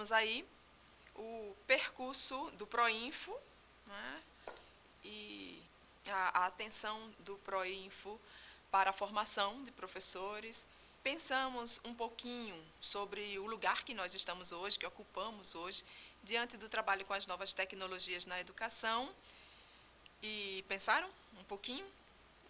temos aí o percurso do Proinfo, né, e a atenção do Proinfo para a formação de professores. Pensamos um pouquinho sobre o lugar que nós estamos hoje, que ocupamos hoje, diante do trabalho com as novas tecnologias na educação. E pensaram um pouquinho?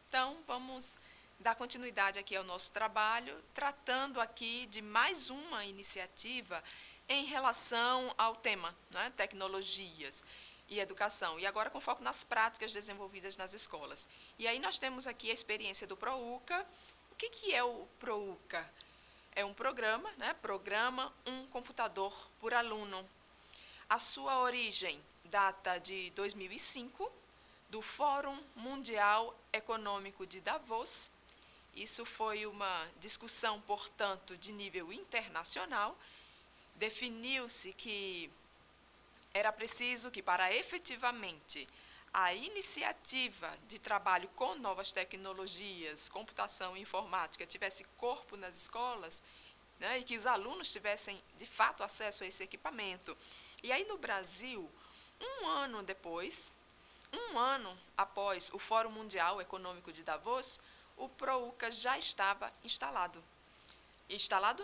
Então, vamos dar continuidade aqui ao nosso trabalho, tratando aqui de mais uma iniciativa em relação ao tema, né, tecnologias e educação, e agora com foco nas práticas desenvolvidas nas escolas. E aí nós temos aqui a experiência do ProUCA. O que é o ProUCA? É um programa, né, Programa Um Computador por Aluno. A sua origem data de 2005, do Fórum Mundial Econômico de Davos. Isso foi uma discussão, portanto, de nível internacional. Definiu-se que era preciso que, para efetivamente a iniciativa de trabalho com novas tecnologias, computação e informática, tivesse corpo nas escolas, né, e que os alunos tivessem, de fato, acesso a esse equipamento. E aí, no Brasil, um ano após o Fórum Mundial Econômico de Davos, o ProUCA já estava instalado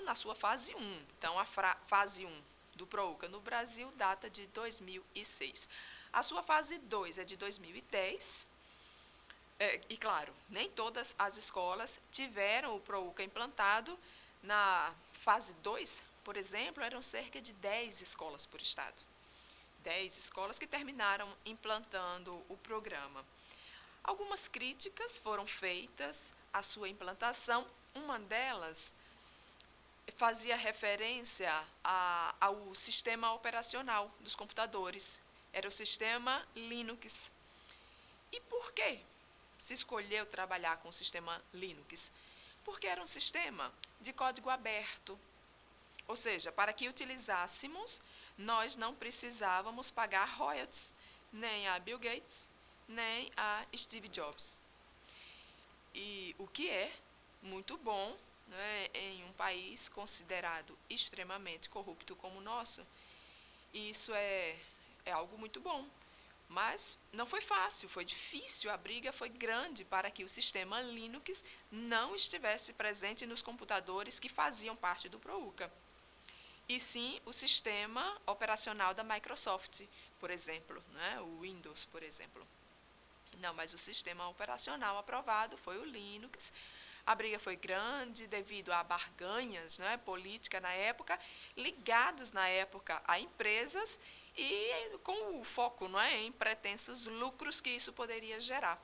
na sua fase 1. Então, a fase 1 do ProUCA no Brasil data de 2006. A sua fase 2 é de 2010. E, claro, nem todas as escolas tiveram o ProUCA implantado. Na fase 2, por exemplo, eram cerca de 10 escolas por estado. 10 escolas que terminaram implantando o programa. Algumas críticas foram feitas à sua implantação. Uma delas fazia referência ao sistema operacional dos computadores. Era o sistema Linux. E por que se escolheu trabalhar com o sistema Linux? Porque era um sistema de código aberto. Ou seja, para que utilizássemos, nós não precisávamos pagar royalties, nem a Bill Gates, nem a Steve Jobs. E o que é muito bom, né, em um país considerado extremamente corrupto como o nosso. Isso é algo muito bom. Mas não foi fácil, foi difícil, a briga foi grande para que o sistema Linux não estivesse presente nos computadores que faziam parte do ProUCA. E sim o sistema operacional da Microsoft, por exemplo, né? O Windows, por exemplo. Não, mas o sistema operacional aprovado foi o Linux. A briga foi grande devido a barganhas, né, política na época, ligados na época a empresas e com o foco, não é, em pretensos lucros que isso poderia gerar.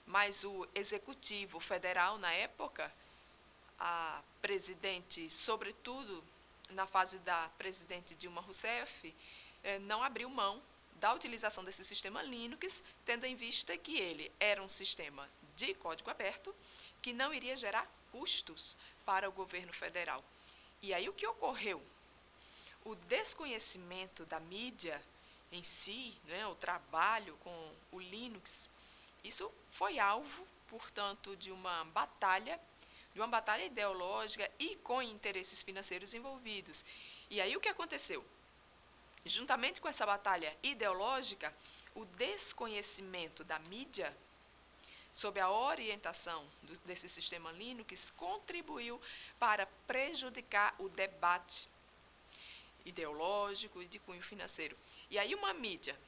Mas o executivo federal na época, a presidente, sobretudo na fase da presidente Dilma Rousseff, não abriu mão da utilização desse sistema Linux, tendo em vista que ele era um sistema de código aberto, que não iria gerar custos para o governo federal. E aí o que ocorreu? O desconhecimento da mídia em si, né, o trabalho com o Linux, isso foi alvo, portanto, de uma batalha ideológica e com interesses financeiros envolvidos. E aí o que aconteceu? Juntamente com essa batalha ideológica, o desconhecimento da mídia sob a orientação desse sistema Linux contribuiu para prejudicar o debate ideológico e de cunho financeiro. E aí uma mídia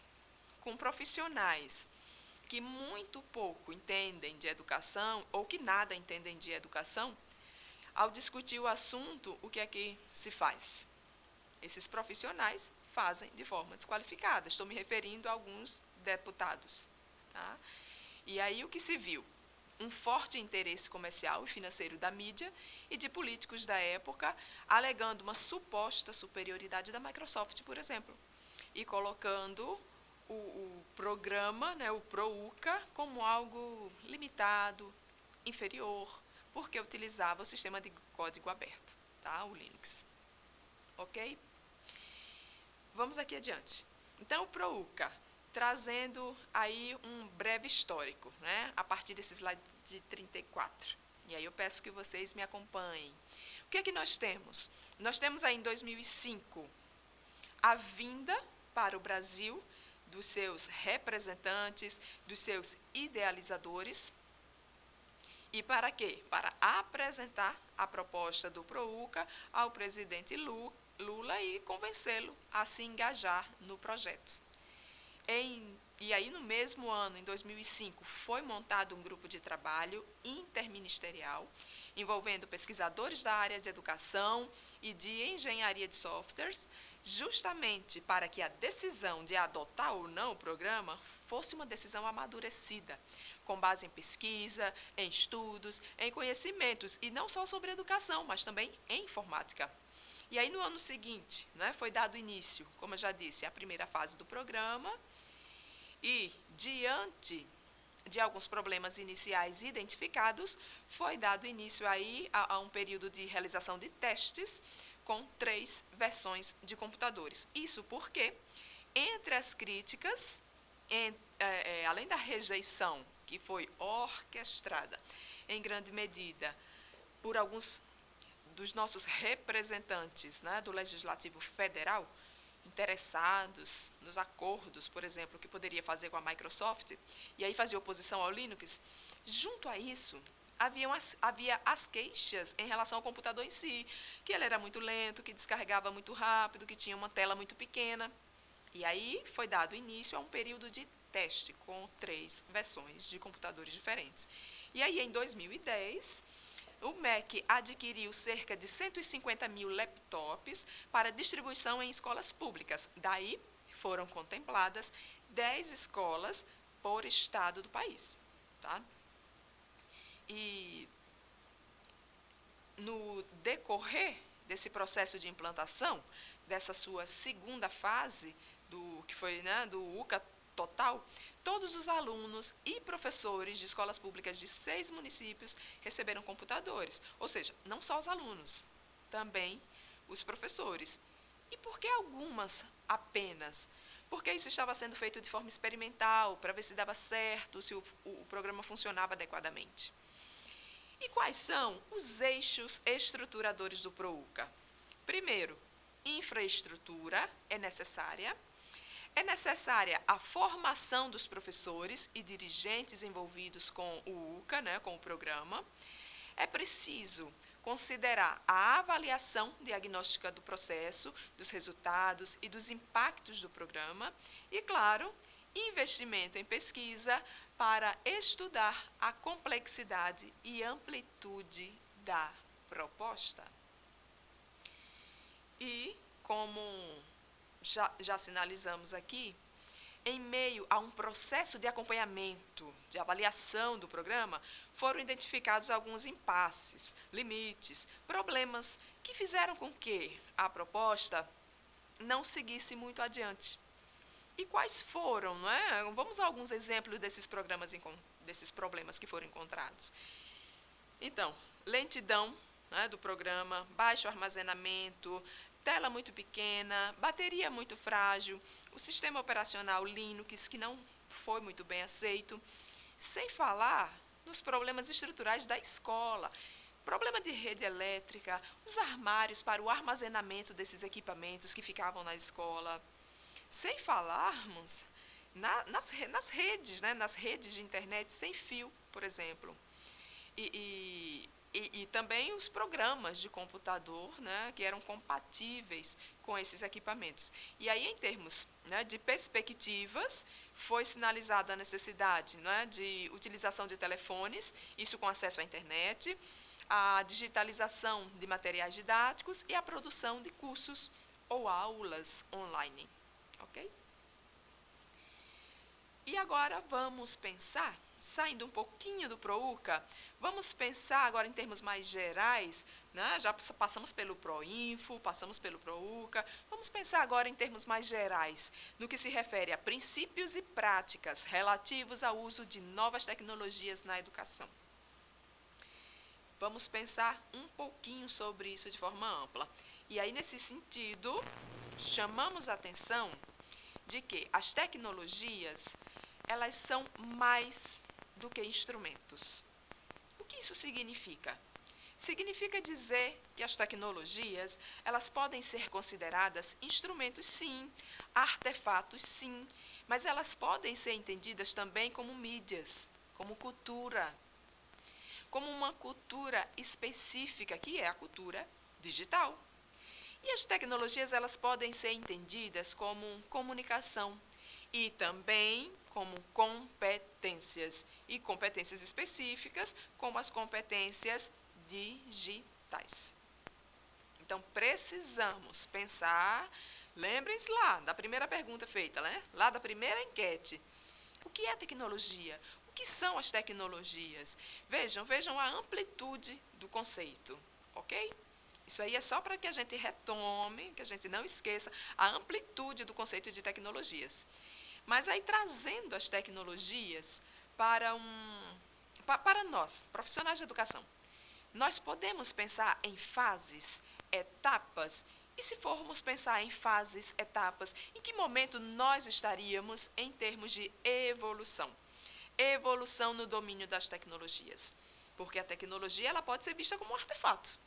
com profissionais que muito pouco entendem de educação ou que nada entendem de educação, ao discutir o assunto, o que é que se faz? Esses profissionais fazem de forma desqualificada. Estou me referindo a alguns deputados. Tá? E aí o que se viu? Um forte interesse comercial e financeiro da mídia e de políticos da época, alegando uma suposta superioridade da Microsoft, por exemplo, e colocando o programa, né, o ProUCA, como algo limitado, inferior, porque utilizava o sistema de código aberto, tá? O Linux. Ok? Vamos aqui adiante. Então, o ProUCA, trazendo aí um breve histórico, né, a partir desse slide de 34. E aí eu peço que vocês me acompanhem. O que é que nós temos? Nós temos aí em 2005 a vinda para o Brasil dos seus representantes, dos seus idealizadores. E para quê? Para apresentar a proposta do PROUCA ao presidente Lula e convencê-lo a se engajar no projeto. E aí, no mesmo ano, em 2005, foi montado um grupo de trabalho interministerial, envolvendo pesquisadores da área de educação e de engenharia de softwares, justamente para que a decisão de adotar ou não o programa fosse uma decisão amadurecida, com base em pesquisa, em estudos, em conhecimentos, e não só sobre educação, mas também em informática. E aí, no ano seguinte, né, foi dado início, como eu já disse, à primeira fase do programa, e, diante de alguns problemas iniciais identificados, foi dado início aí a um período de realização de testes com 3 versões de computadores. Isso porque, entre as críticas, além da rejeição, que foi orquestrada em grande medida por alguns dos nossos representantes, né, do Legislativo Federal, interessados nos acordos, por exemplo, que poderia fazer com a Microsoft, e aí fazia oposição ao Linux, junto a isso, havia as queixas em relação ao computador em si, que ele era muito lento, que descarregava muito rápido, que tinha uma tela muito pequena. E aí foi dado início a um período de teste com 3 versões de computadores diferentes. E aí, em 2010, o MEC adquiriu cerca de 150 mil laptops para distribuição em escolas públicas. Daí foram contempladas 10 escolas por estado do país. Tá? E no decorrer desse processo de implantação, dessa sua segunda fase, que foi, né, do UCA total, todos os alunos e professores de escolas públicas de 6 municípios receberam computadores. Ou seja, não só os alunos, também os professores. E por que algumas apenas? Porque isso estava sendo feito de forma experimental, para ver se dava certo, se o programa funcionava adequadamente. E quais são os eixos estruturadores do PROUCA? Primeiro, infraestrutura é necessária. É necessária a formação dos professores e dirigentes envolvidos com o UCA, né, com o programa. É preciso considerar a avaliação diagnóstica do processo, dos resultados e dos impactos do programa. E, claro, investimento em pesquisa para estudar a complexidade e amplitude da proposta. E, como já sinalizamos aqui, em meio a um processo de acompanhamento, de avaliação do programa, foram identificados alguns impasses, limites, problemas que fizeram com que a proposta não seguisse muito adiante. E quais foram, não é? Vamos a alguns exemplos desses problemas que foram encontrados. Então, lentidão, né, do programa, baixo armazenamento, tela muito pequena, bateria muito frágil, o sistema operacional Linux, que não foi muito bem aceito, sem falar nos problemas estruturais da escola, problema de rede elétrica, os armários para o armazenamento desses equipamentos que ficavam na escola, sem falarmos nas redes, né, nas redes de internet sem fio, por exemplo. E também os programas de computador, né, que eram compatíveis com esses equipamentos. E aí, em termos, né, de perspectivas, foi sinalizada a necessidade, né, de utilização de telefones, isso com acesso à internet, a digitalização de materiais didáticos e a produção de cursos ou aulas online. Ok? E agora vamos pensar, saindo um pouquinho do PROUCA, vamos pensar agora em termos mais gerais, né? Já passamos pelo PROINFO, passamos pelo PROUCA, vamos pensar agora em termos mais gerais, no que se refere a princípios e práticas relativos ao uso de novas tecnologias na educação. Vamos pensar um pouquinho sobre isso de forma ampla. E aí, nesse sentido, chamamos a atenção de que as tecnologias, elas são mais do que instrumentos. O que isso significa? Significa dizer que as tecnologias, elas podem ser consideradas instrumentos, sim, artefatos, sim, mas elas podem ser entendidas também como mídias, como cultura, como uma cultura específica, que é a cultura digital. E as tecnologias, elas podem ser entendidas como comunicação e também como competências, e competências específicas, como as competências digitais. Então, precisamos pensar, lembrem-se lá da primeira pergunta feita, né? Lá da primeira enquete. O que é tecnologia? O que são as tecnologias? Vejam a amplitude do conceito, ok? Isso aí é só para que a gente retome, que a gente não esqueça a amplitude do conceito de tecnologias. Mas aí trazendo as tecnologias para nós, profissionais de educação, nós podemos pensar em fases, etapas, e se formos pensar em fases, etapas, em que momento nós estaríamos em termos de evolução? Evolução no domínio das tecnologias. Porque a tecnologia, ela pode ser vista como um artefato,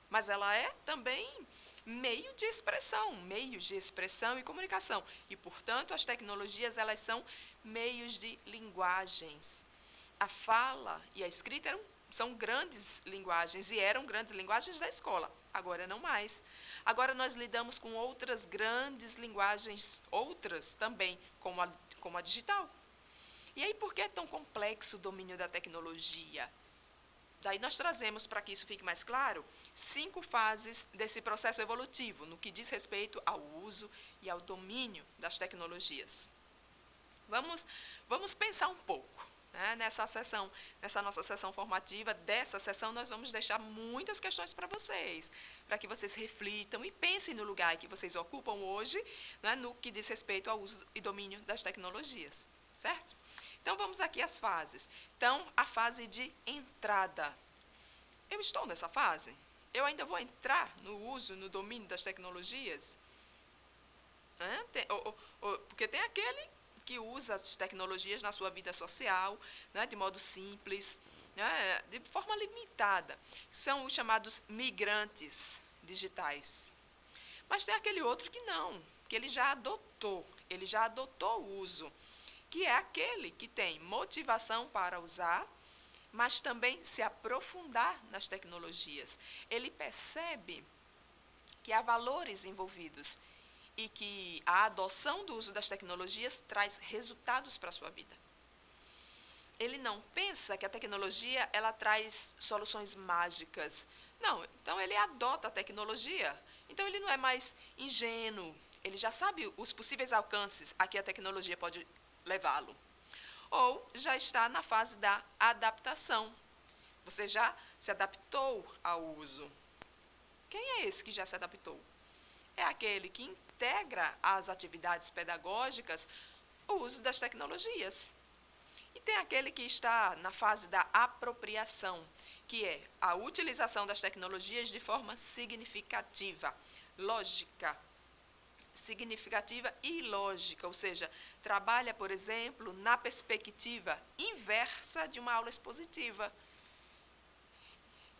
mas ela é também meios de expressão e comunicação. E, portanto, as tecnologias, elas são meios de linguagens. A fala e a escrita são grandes linguagens, e eram grandes linguagens da escola. Agora não mais. Agora nós lidamos com outras grandes linguagens, outras também, como a digital. E aí, por que é tão complexo o domínio da tecnologia? Daí nós trazemos, para que isso fique mais claro, 5 fases desse processo evolutivo, no que diz respeito ao uso e ao domínio das tecnologias. Vamos pensar um pouco, né, nessa nossa sessão formativa. Dessa sessão nós vamos deixar muitas questões para que vocês reflitam e pensem no lugar que vocês ocupam hoje, né, no que diz respeito ao uso e domínio das tecnologias, certo? Então, vamos aqui às fases. Então, a fase de entrada. Eu estou nessa fase? Eu ainda vou entrar no uso, no domínio das tecnologias? Porque tem aquele que usa as tecnologias na sua vida social, né, de modo simples, né, de forma limitada. São os chamados migrantes digitais. Mas tem aquele outro que não, que ele já adotou o uso, que é aquele que tem motivação para usar, mas também se aprofundar nas tecnologias. Ele percebe que há valores envolvidos e que a adoção do uso das tecnologias traz resultados para a sua vida. Ele não pensa que a tecnologia, ela traz soluções mágicas. Não, então ele adota a tecnologia. Então ele não é mais ingênuo, ele já sabe os possíveis alcances a que a tecnologia pode levá-lo. Ou já está na fase da adaptação. Você já se adaptou ao uso. Quem é esse que já se adaptou? É aquele que integra às atividades pedagógicas o uso das tecnologias. E tem aquele que está na fase da apropriação, que é a utilização das tecnologias de forma significativa, lógica, significativa e lógica, ou seja, trabalha, por exemplo, na perspectiva inversa de uma aula expositiva,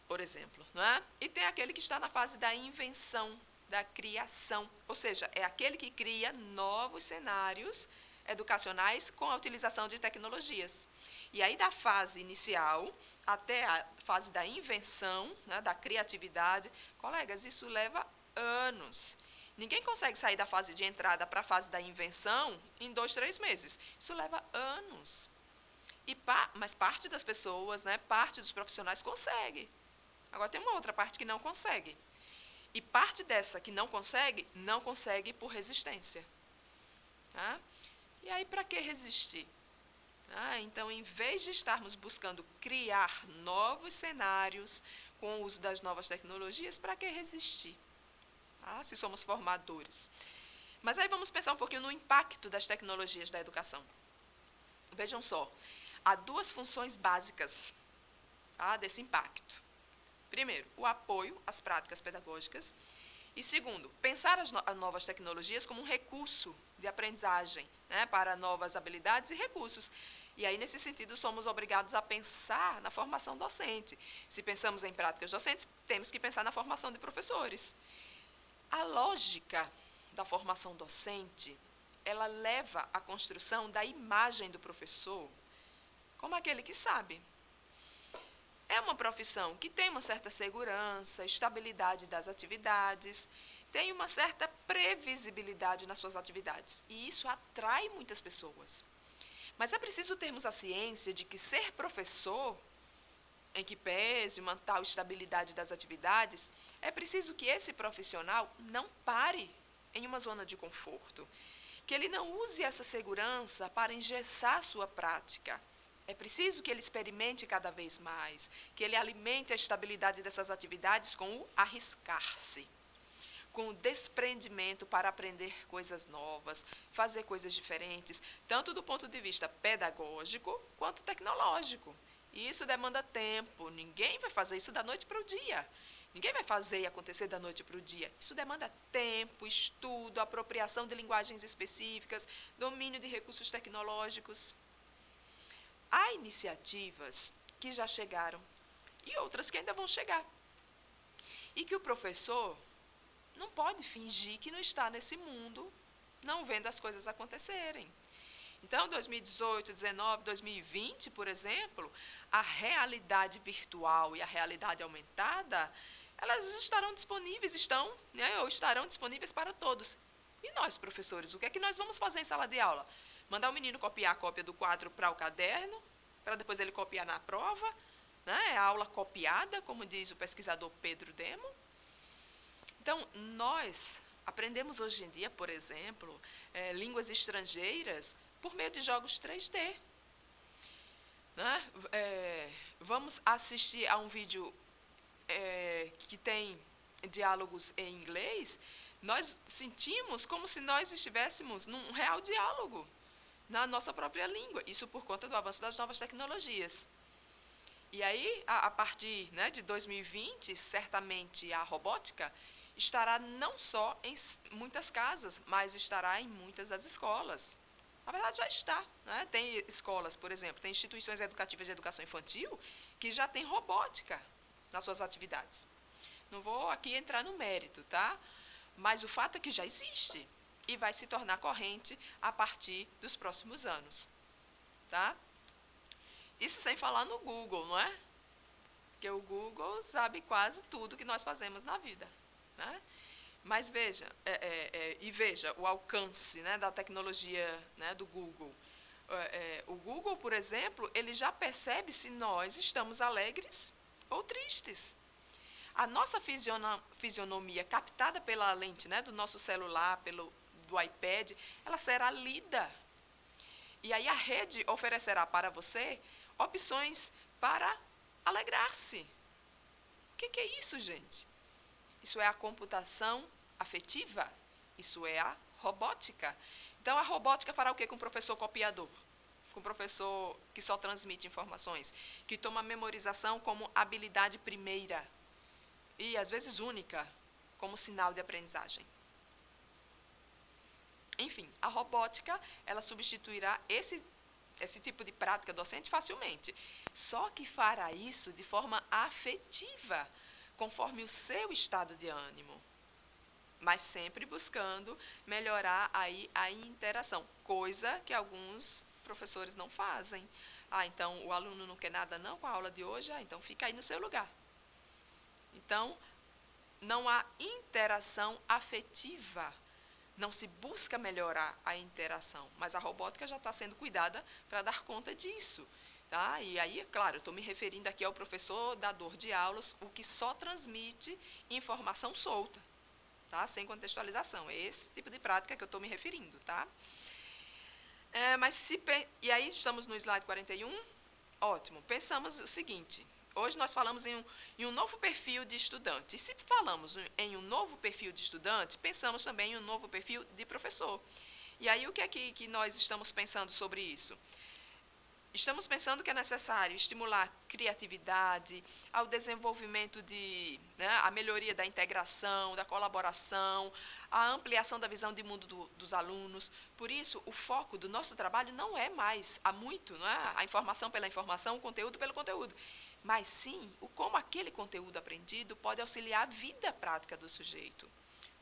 por exemplo, não é? E tem aquele que está na fase da invenção, da criação, ou seja, é aquele que cria novos cenários educacionais com a utilização de tecnologias. E aí, da fase inicial até a fase da invenção, né, da criatividade, colegas, isso leva anos. Ninguém consegue sair da fase de entrada para a fase da invenção em 2, 3 meses. Isso leva anos. Mas parte das pessoas, né, parte dos profissionais consegue. Agora, tem uma outra parte que não consegue. E parte dessa que não consegue por resistência. Tá? E aí, para que resistir? Então, em vez de estarmos buscando criar novos cenários com o uso das novas tecnologias, para que resistir? Se somos formadores. Mas aí vamos pensar um pouquinho no impacto das tecnologias da educação. Vejam só, há 2 funções básicas, desse impacto. Primeiro, o apoio às práticas pedagógicas. E segundo, pensar as novas tecnologias como um recurso de aprendizagem, né, para novas habilidades e recursos. E aí, nesse sentido, somos obrigados a pensar na formação docente. Se pensamos em práticas docentes, temos que pensar na formação de professores. A lógica da formação docente, ela leva à construção da imagem do professor como aquele que sabe. É uma profissão que tem uma certa segurança, estabilidade das atividades, tem uma certa previsibilidade nas suas atividades. E isso atrai muitas pessoas. Mas é preciso termos a ciência de que ser professor, em que pese uma tal estabilidade das atividades, é preciso que esse profissional não pare em uma zona de conforto, que ele não use essa segurança para engessar sua prática. É preciso que ele experimente cada vez mais, que ele alimente a estabilidade dessas atividades com o arriscar-se, com o desprendimento para aprender coisas novas, fazer coisas diferentes, tanto do ponto de vista pedagógico quanto tecnológico. E isso demanda tempo, ninguém vai fazer isso da noite para o dia. Ninguém vai fazer e acontecer da noite para o dia. Isso demanda tempo, estudo, apropriação de linguagens específicas, domínio de recursos tecnológicos. Há iniciativas que já chegaram e outras que ainda vão chegar. E que o professor não pode fingir que não está nesse mundo, não vendo as coisas acontecerem. Então, 2018, 2019, 2020, por exemplo, a realidade virtual e a realidade aumentada, elas estarão disponíveis, ou estarão disponíveis para todos. E nós, professores, o que é que nós vamos fazer em sala de aula? Mandar o menino copiar a cópia do quadro para o caderno, para depois ele copiar na prova, né? É a aula copiada, como diz o pesquisador Pedro Demo. Então, nós aprendemos hoje em dia, por exemplo, línguas estrangeiras por meio de jogos 3D. Né? Vamos assistir a um vídeo que tem diálogos em inglês, nós sentimos como se nós estivéssemos num real diálogo na nossa própria língua, isso por conta do avanço das novas tecnologias. E aí, a partir, né, de 2020, certamente a robótica estará não só em muitas casas, mas estará em muitas das escolas. Na verdade, já está. Né? Tem escolas, por exemplo, tem instituições educativas de educação infantil que já têm robótica nas suas atividades. Não vou aqui entrar no mérito, tá? Mas o fato é que já existe e vai se tornar corrente a partir dos próximos anos. Tá? Isso sem falar no Google, não é? Porque o Google sabe quase tudo que nós fazemos na vida. Né? Mas veja, veja o alcance, né, da tecnologia, né, do Google. O Google, por exemplo, ele já percebe se nós estamos alegres ou tristes. A nossa fisionomia captada pela lente, né, do nosso celular, do iPad, ela será lida. E aí a rede oferecerá para você opções para alegrar-se. O que é isso, gente? Isso é a computação afetiva. Isso é a robótica. Então, a robótica fará o quê com o professor copiador? Com o professor que só transmite informações, que toma a memorização como habilidade primeira e, às vezes, única, como sinal de aprendizagem. Enfim, a robótica, ela substituirá esse tipo de prática docente facilmente. Só que fará isso de forma afetiva, conforme o seu estado de ânimo, mas sempre buscando melhorar aí a interação, coisa que alguns professores não fazem. Então o aluno não quer nada não com a aula de hoje, então fica aí no seu lugar. Então, não há interação afetiva, não se busca melhorar a interação, mas a robótica já está sendo cuidada para dar conta disso. Tá? E aí, é claro, eu estou me referindo aqui ao professor dador de aulas, o que só transmite informação solta, tá? Sem contextualização. É esse tipo de prática que eu estou me referindo. Tá? E aí, estamos no slide 41. Ótimo. Pensamos o seguinte, hoje nós falamos em um novo perfil de estudante. E se falamos em um novo perfil de estudante, pensamos também em um novo perfil de professor. E aí, o que é que nós estamos pensando sobre isso? estamos pensando que é necessário estimular criatividade, ao desenvolvimento a melhoria da integração, da colaboração, a ampliação da visão de mundo dos alunos. Por isso, o foco do nosso trabalho não é mais, há muito, não é a informação pela informação, o conteúdo pelo conteúdo, mas sim o como aquele conteúdo aprendido pode auxiliar a vida prática do sujeito,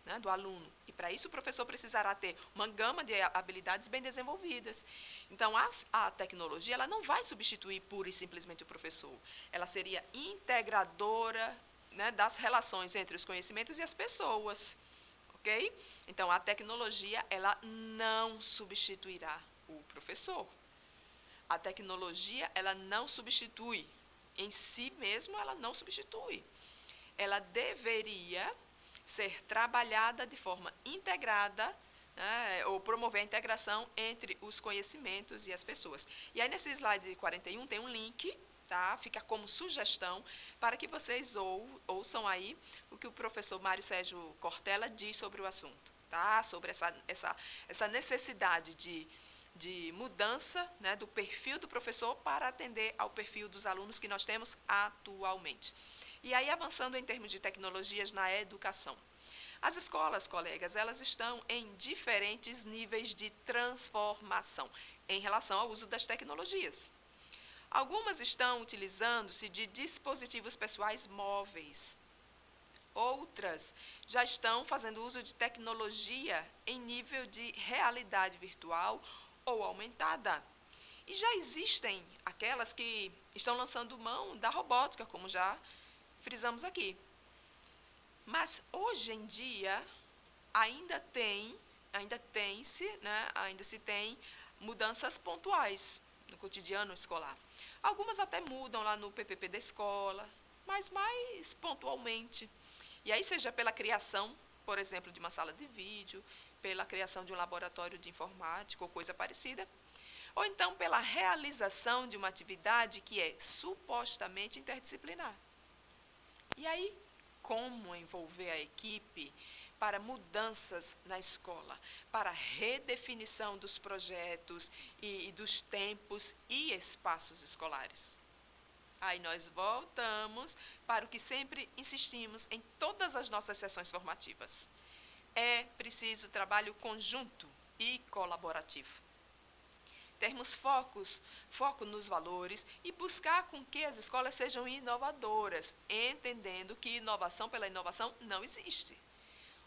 né, do aluno. E para isso o professor precisará ter uma gama de habilidades bem desenvolvidas. Então, a tecnologia ela não vai substituir pura e simplesmente o professor. Ela seria integradora, né, das relações entre os conhecimentos e as pessoas. Ok? Então, a tecnologia ela não substituirá o professor. A tecnologia ela não substitui. Em si mesmo, ela não substitui. Ela deveria ser trabalhada de forma integrada, né, ou promover a integração entre os conhecimentos e as pessoas. E aí, nesse slide 41, tem um link, tá? Fica como sugestão para que vocês ouçam aí o que o professor Mário Sérgio Cortella diz sobre o assunto, tá? Sobre essa necessidade de mudança, né, do perfil do professor para atender ao perfil dos alunos que nós temos atualmente. E aí, avançando em termos de tecnologias na educação. As escolas, colegas, elas estão em diferentes níveis de transformação em relação ao uso das tecnologias. Algumas estão utilizando-se de dispositivos pessoais móveis. Outras já estão fazendo uso de tecnologia em nível de realidade virtual ou aumentada. E já existem aquelas que estão lançando mão da robótica, como já frisamos aqui. Mas hoje em dia ainda se tem mudanças pontuais no cotidiano escolar. Algumas até mudam lá no PPP da escola, mas mais pontualmente. E aí seja pela criação, por exemplo, de uma sala de vídeo, pela criação de um laboratório de informática ou coisa parecida, ou então pela realização de uma atividade que é supostamente interdisciplinar. E aí, como envolver a equipe para mudanças na escola, para redefinição dos projetos e dos tempos e espaços escolares? Aí nós voltamos para o que sempre insistimos em todas as nossas sessões formativas. É preciso trabalho conjunto e colaborativo. Termos foco nos valores e buscar com que as escolas sejam inovadoras, entendendo que inovação pela inovação não existe.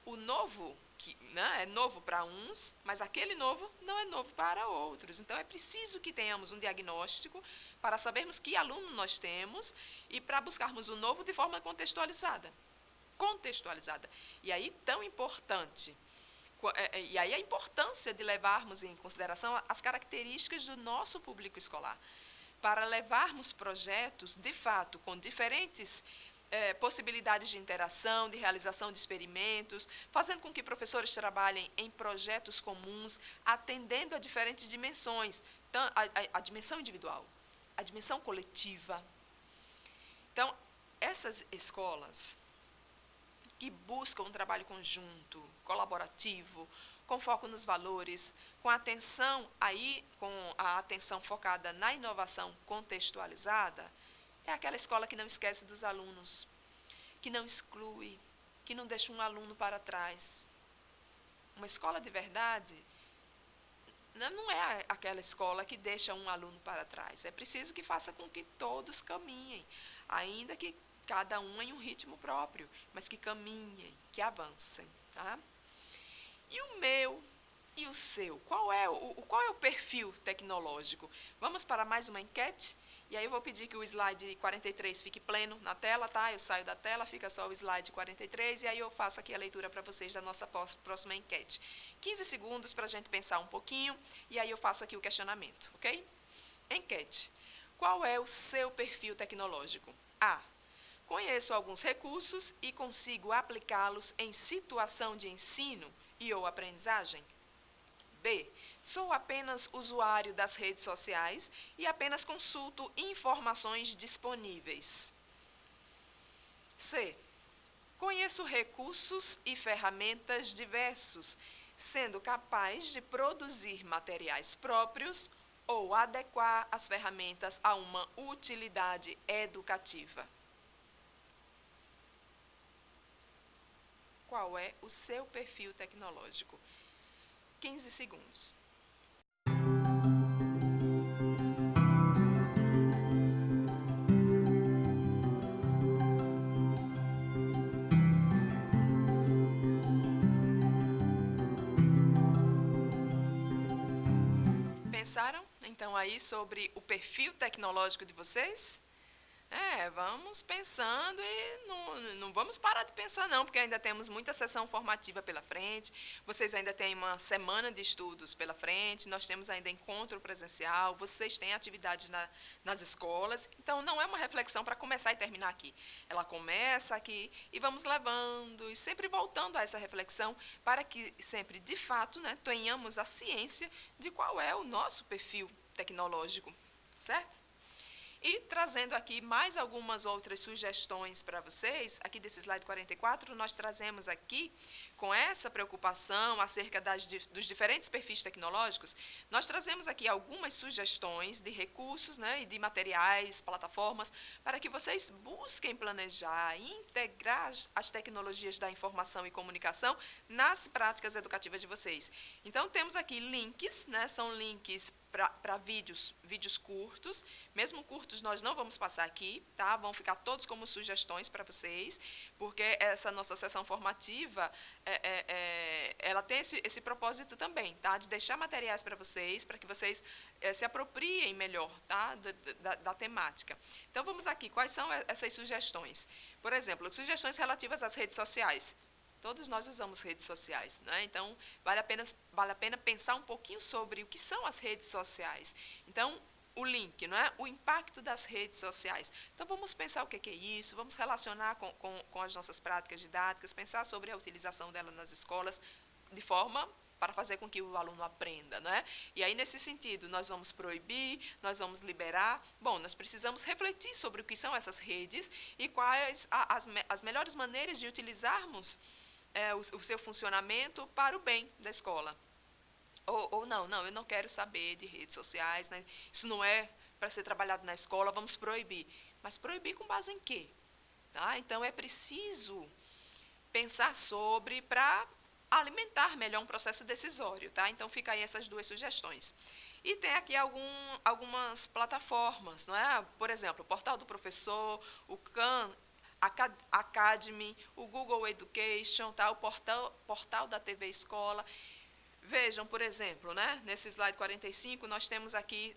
O novo, é novo para uns, mas aquele novo não é novo para outros. Então, é preciso que tenhamos um diagnóstico para sabermos que aluno nós temos e para buscarmos o novo de forma contextualizada. E aí, tão importante. E aí a importância de levarmos em consideração as características do nosso público escolar, para levarmos projetos, de fato, com diferentes possibilidades de interação, de realização de experimentos, fazendo com que professores trabalhem em projetos comuns, atendendo a diferentes dimensões, a dimensão individual, a dimensão coletiva. Então, essas escolas que buscam um trabalho conjunto, colaborativo, com foco nos valores, com a atenção focada na inovação contextualizada, é aquela escola que não esquece dos alunos, que não exclui, que não deixa um aluno para trás. Uma escola de verdade não é aquela escola que deixa um aluno para trás. É preciso que faça com que todos caminhem, ainda que cada um em um ritmo próprio, mas que caminhem, que avancem. Tá? E o meu e o seu? Qual é o perfil tecnológico? Vamos para mais uma enquete? E aí eu vou pedir que o slide 43 fique pleno na tela, tá? Eu saio da tela, fica só o slide 43, e aí eu faço aqui a leitura para vocês da nossa próxima enquete. 15 segundos para a gente pensar um pouquinho, e aí eu faço aqui o questionamento, ok? Enquete. Qual é o seu perfil tecnológico? A. Conheço alguns recursos e consigo aplicá-los em situação de ensino e ou aprendizagem. B. Sou apenas usuário das redes sociais e apenas consulto informações disponíveis. C. Conheço recursos e ferramentas diversos, sendo capaz de produzir materiais próprios ou adequar as ferramentas a uma utilidade educativa? Qual é o seu perfil tecnológico? 15 segundos. Pensaram, então, aí sobre o perfil tecnológico de vocês? Vamos pensando e não vamos parar de pensar não, porque ainda temos muita sessão formativa pela frente, vocês ainda têm uma semana de estudos pela frente, nós temos ainda encontro presencial, vocês têm atividades nas escolas, então não é uma reflexão para começar e terminar aqui. Ela começa aqui e vamos levando e sempre voltando a essa reflexão para que sempre, de fato, né, tenhamos a ciência de qual é o nosso perfil tecnológico, certo? E trazendo aqui mais algumas outras sugestões para vocês, aqui desse slide 44, nós trazemos aqui, com essa preocupação acerca dos diferentes perfis tecnológicos, nós trazemos aqui algumas sugestões de recursos, né, e de materiais, plataformas, para que vocês busquem planejar e integrar as tecnologias da informação e comunicação nas práticas educativas de vocês. Então, temos aqui links, né, são links para vídeos curtos, mesmo curtos nós não vamos passar aqui, tá? Vão ficar todos como sugestões para vocês, porque essa nossa sessão formativa, ela tem esse propósito também, tá? De deixar materiais para vocês, para que vocês se apropriem melhor, tá? Da temática. Então, vamos aqui, quais são essas sugestões? Por exemplo, sugestões relativas às redes sociais. Todos nós usamos redes sociais, né? Então, vale a pena pensar um pouquinho sobre o que são as redes sociais. Então, o link, não é? O impacto das redes sociais. Então, vamos pensar o que é isso, vamos relacionar com as nossas práticas didáticas, pensar sobre a utilização dela nas escolas, de forma para fazer com que o aluno aprenda, né? E aí, nesse sentido, nós vamos proibir, nós vamos liberar. Bom, nós precisamos refletir sobre o que são essas redes e quais as melhores maneiras de utilizarmos o seu funcionamento para o bem da escola. Ou não, eu não quero saber de redes sociais, né? Isso não é para ser trabalhado na escola, vamos proibir. Mas proibir com base em quê? Tá? Então, é preciso pensar sobre para alimentar melhor um processo decisório. Tá? Então, fica aí essas duas sugestões. E tem aqui algumas plataformas, não é? Por exemplo, o Portal do Professor, o Khan Academy, o Google Education, tá? O portal da TV Escola. Vejam, por exemplo, né? Nesse slide 45, nós temos aqui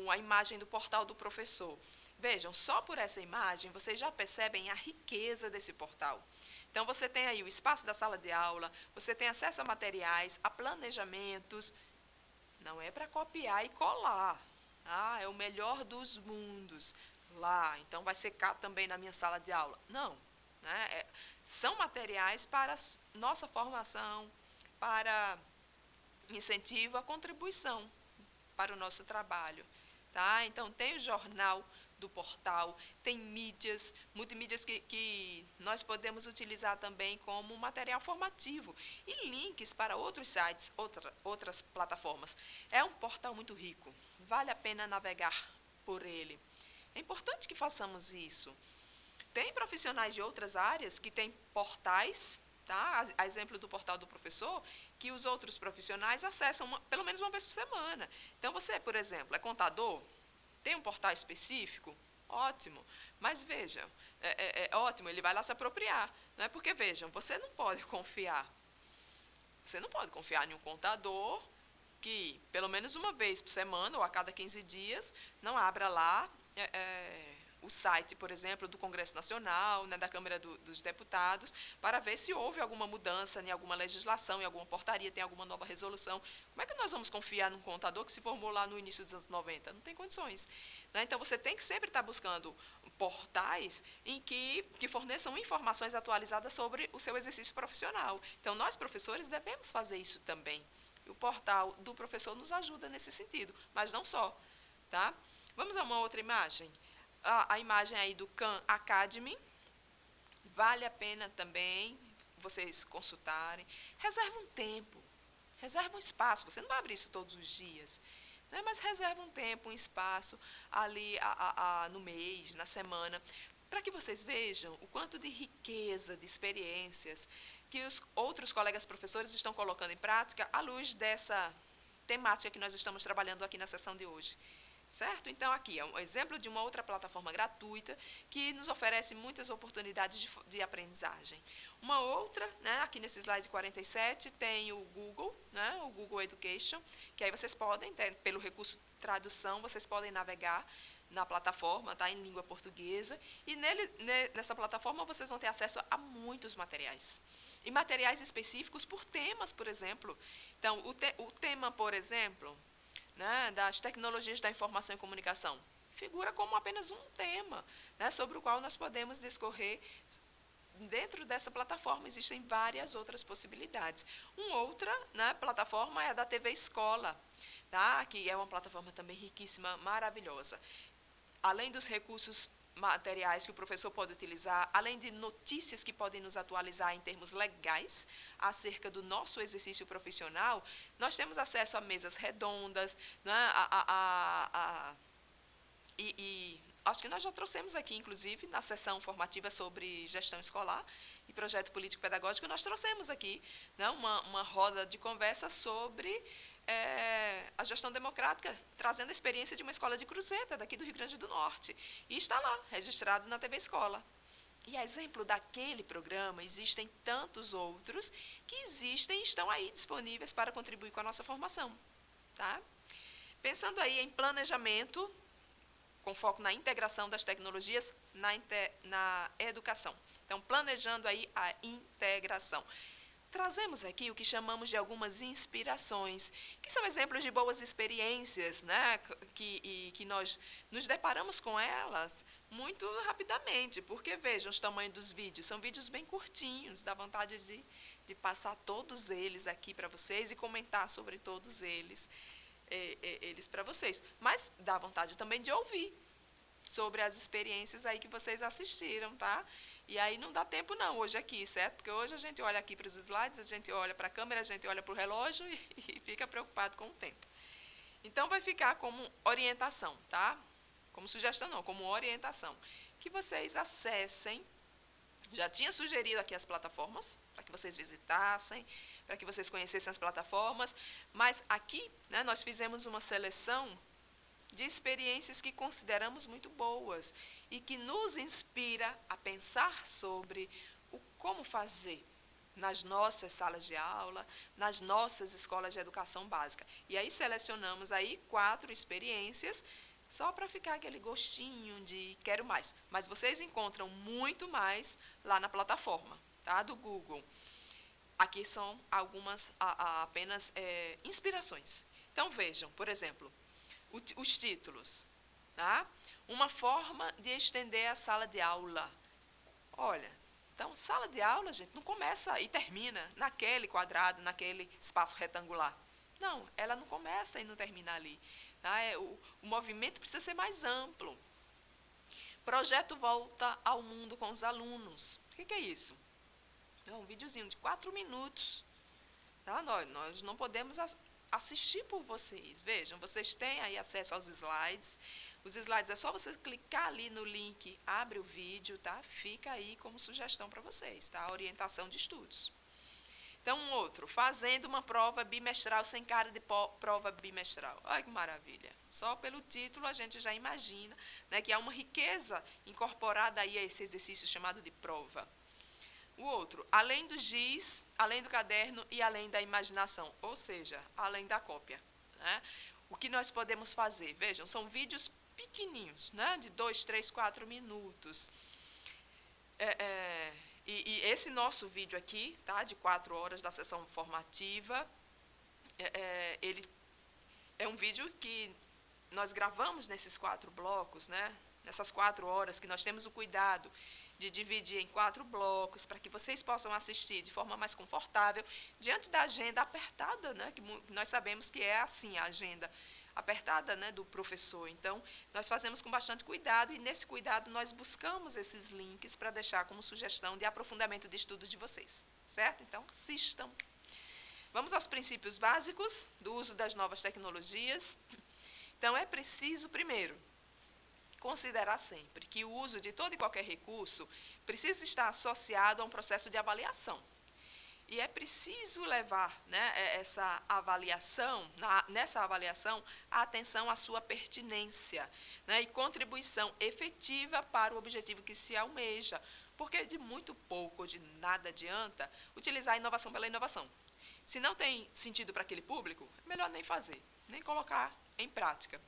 a imagem do Portal do Professor. Vejam, só por essa imagem, vocês já percebem a riqueza desse portal. Então, você tem aí o espaço da sala de aula, você tem acesso a materiais, a planejamentos. Não é para copiar e colar. É o melhor dos mundos lá, então vai secar também na minha sala de aula. Não, né? São materiais para nossa formação, para incentivo à contribuição para o nosso trabalho. Tá? Então, tem o jornal do portal, tem mídias, multimídias que nós podemos utilizar também como material formativo e links para outros sites, outras plataformas. É um portal muito rico, vale a pena navegar por ele. É importante que façamos isso. Tem profissionais de outras áreas que têm portais, tá? A exemplo do Portal do Professor, que os outros profissionais acessam pelo menos uma vez por semana. Então, você, por exemplo, é contador? Tem um portal específico? Ótimo. Mas, veja, é ótimo, ele vai lá se apropriar. Não é? Porque, vejam, você não pode confiar. Você não pode confiar em um contador que, pelo menos uma vez por semana, ou a cada 15 dias, não abra lá o site, por exemplo, do Congresso Nacional, né, da Câmara dos Deputados, para ver se houve alguma mudança em alguma legislação, em alguma portaria, tem alguma nova resolução. Como é que nós vamos confiar num contador que se formou lá no início dos anos 90? Não tem condições. Né? Então, você tem que sempre estar buscando portais que forneçam informações atualizadas sobre o seu exercício profissional. Então, nós, professores, devemos fazer isso também. O portal do professor nos ajuda nesse sentido, mas não só. Tá? Vamos a uma outra imagem? A imagem aí do Khan Academy. Vale a pena também vocês consultarem. Reserva um tempo, reserva um espaço. Você não vai abrir isso todos os dias. né? Mas reserva um tempo, um espaço ali no mês, na semana, para que vocês vejam o quanto de riqueza, de experiências que os outros colegas professores estão colocando em prática à luz dessa temática que nós estamos trabalhando aqui na sessão de hoje. Certo? Então, aqui é um exemplo de uma outra plataforma gratuita que nos oferece muitas oportunidades de aprendizagem. Uma outra, né, aqui nesse slide 47, tem o Google, né, o Google Education, que aí vocês podem, pelo recurso tradução, vocês podem navegar na plataforma, tá, em língua portuguesa, e nessa plataforma vocês vão ter acesso a muitos materiais. E materiais específicos por temas, por exemplo. Então, o tema, por exemplo, né, das tecnologias da informação e comunicação, figura como apenas um tema, né, sobre o qual nós podemos discorrer. Dentro dessa plataforma existem várias outras possibilidades. Uma outra, né, plataforma é a da TV Escola, tá, que é uma plataforma também riquíssima, maravilhosa. Além dos recursos materiais que o professor pode utilizar, além de notícias que podem nos atualizar em termos legais acerca do nosso exercício profissional, nós temos acesso a mesas redondas, né, e acho que nós já trouxemos aqui, inclusive, na sessão formativa sobre gestão escolar e projeto político-pedagógico, nós trouxemos aqui, né, uma roda de conversa sobre a gestão democrática, trazendo a experiência de uma escola de Cruzeta, daqui do Rio Grande do Norte. E está lá, registrado na TV Escola. E a exemplo daquele programa, existem tantos outros que existem e estão aí disponíveis para contribuir com a nossa formação. Tá? Pensando aí em planejamento, com foco na integração das tecnologias na educação. Então, planejando aí a integração. Trazemos aqui o que chamamos de algumas inspirações, que são exemplos de boas experiências, né, que nós nos deparamos com elas muito rapidamente, porque vejam os tamanhos dos vídeos, são vídeos bem curtinhos, dá vontade de passar todos eles aqui para vocês e comentar sobre todos eles para vocês. Mas dá vontade também de ouvir sobre as experiências aí que vocês assistiram, tá? E aí não dá tempo não, hoje aqui, certo? Porque hoje a gente olha aqui para os slides, a gente olha para a câmera, a gente olha para o relógio e fica preocupado com o tempo. Então, vai ficar como orientação, tá? Como sugestão não, como orientação. Que vocês acessem, já tinha sugerido aqui as plataformas, para que vocês visitassem, para que vocês conhecessem as plataformas, mas aqui, né, nós fizemos uma seleção de experiências que consideramos muito boas e que nos inspira a pensar sobre o como fazer nas nossas salas de aula, nas nossas escolas de educação básica. E aí selecionamos aí 4 experiências, só para ficar aquele gostinho de quero mais. Mas vocês encontram muito mais lá na plataforma, tá, do Google. Aqui são algumas apenas inspirações. Então, vejam, por exemplo, os títulos, tá? Uma forma de estender a sala de aula. Olha, então, sala de aula, gente, não começa e termina naquele quadrado, naquele espaço retangular. Não, ela não começa e não termina ali. Tá? O movimento precisa ser mais amplo. Projeto Volta ao Mundo com os Alunos. O que é isso? É um videozinho de 4 minutos. Tá? Nós não podemos assistir por vocês. Vejam, vocês têm aí acesso aos slides. Os slides é só você clicar ali no link, abre o vídeo, tá? Fica aí como sugestão para vocês, tá? Orientação de estudos. Então, um outro, fazendo uma prova bimestral sem cara de prova bimestral. Olha que maravilha. Só pelo título a gente já imagina, né, que há uma riqueza incorporada aí a esse exercício chamado de prova. O outro, além do giz, além do caderno e além da imaginação, ou seja, além da cópia. Né? O que nós podemos fazer? Vejam, são vídeos pequenininhos, né? De 2, 3, 4 minutos. E esse nosso vídeo aqui, tá? De 4 horas da sessão formativa, ele é um vídeo que nós gravamos nesses 4 blocos, né? Nessas 4 horas que nós temos o cuidado de dividir em 4 blocos, para que vocês possam assistir de forma mais confortável, diante da agenda apertada, né, que nós sabemos que é assim a agenda apertada, né, do professor. Então, nós fazemos com bastante cuidado, e nesse cuidado nós buscamos esses links para deixar como sugestão de aprofundamento de estudo de vocês, certo? Então, assistam. Vamos aos princípios básicos do uso das novas tecnologias. Então, é preciso, primeiro, considerar sempre que o uso de todo e qualquer recurso precisa estar associado a um processo de avaliação. E é preciso levar, né, essa avaliação, nessa avaliação, a atenção à sua pertinência, né, e contribuição efetiva para o objetivo que se almeja, porque de muito pouco ou de nada adianta utilizar a inovação pela inovação. Se não tem sentido para aquele público, é melhor nem fazer, nem colocar em prática.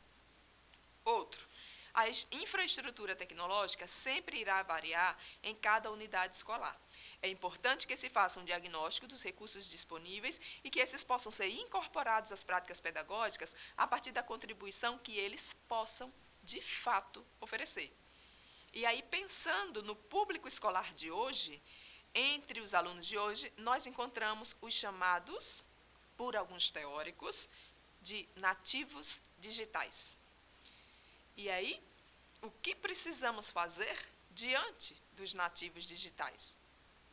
Outro, a infraestrutura tecnológica sempre irá variar em cada unidade escolar. É importante que se faça um diagnóstico dos recursos disponíveis e que esses possam ser incorporados às práticas pedagógicas a partir da contribuição que eles possam, de fato, oferecer. E aí, pensando no público escolar de hoje, entre os alunos de hoje, nós encontramos os chamados, por alguns teóricos, de nativos digitais. E aí, o que precisamos fazer diante dos nativos digitais?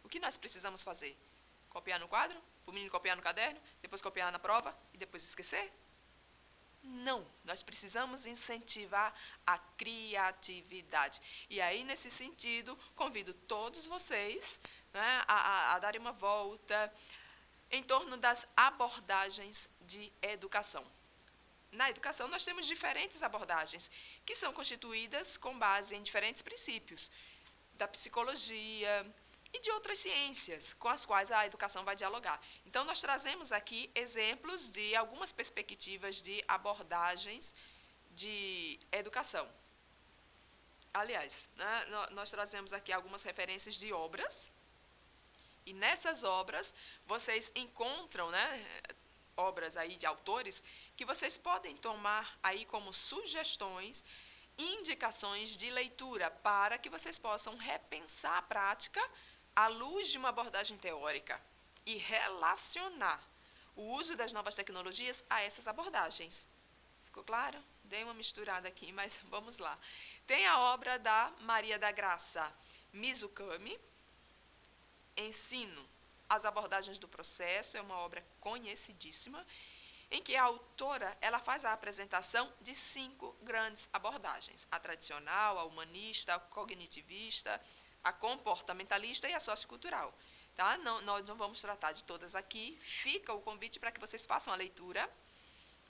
O que nós precisamos fazer? Copiar no quadro? O menino copiar no caderno? Depois copiar na prova? E depois esquecer? Não, nós precisamos incentivar a criatividade. E aí, nesse sentido, convido todos vocês, né, a darem uma volta em torno das abordagens de educação. Na educação, nós temos diferentes abordagens, que são constituídas com base em diferentes princípios, da psicologia e de outras ciências com as quais a educação vai dialogar. Então, nós trazemos aqui exemplos de algumas perspectivas de abordagens de educação. Aliás, né, nós trazemos aqui algumas referências de obras, e nessas obras vocês encontram, né, obras aí de autores que vocês podem tomar aí como sugestões, indicações de leitura para que vocês possam repensar a prática à luz de uma abordagem teórica e relacionar o uso das novas tecnologias a essas abordagens. Ficou claro? Dei uma misturada aqui, mas vamos lá. Tem a obra da Maria da Graça Mizukami, Ensino as abordagens do processo, é uma obra conhecidíssima, em que a autora ela faz a apresentação de 5 grandes abordagens: a tradicional, a humanista, a cognitivista, a comportamentalista e a sociocultural. Tá? Nós não vamos tratar de todas aqui, fica o convite para que vocês façam a leitura.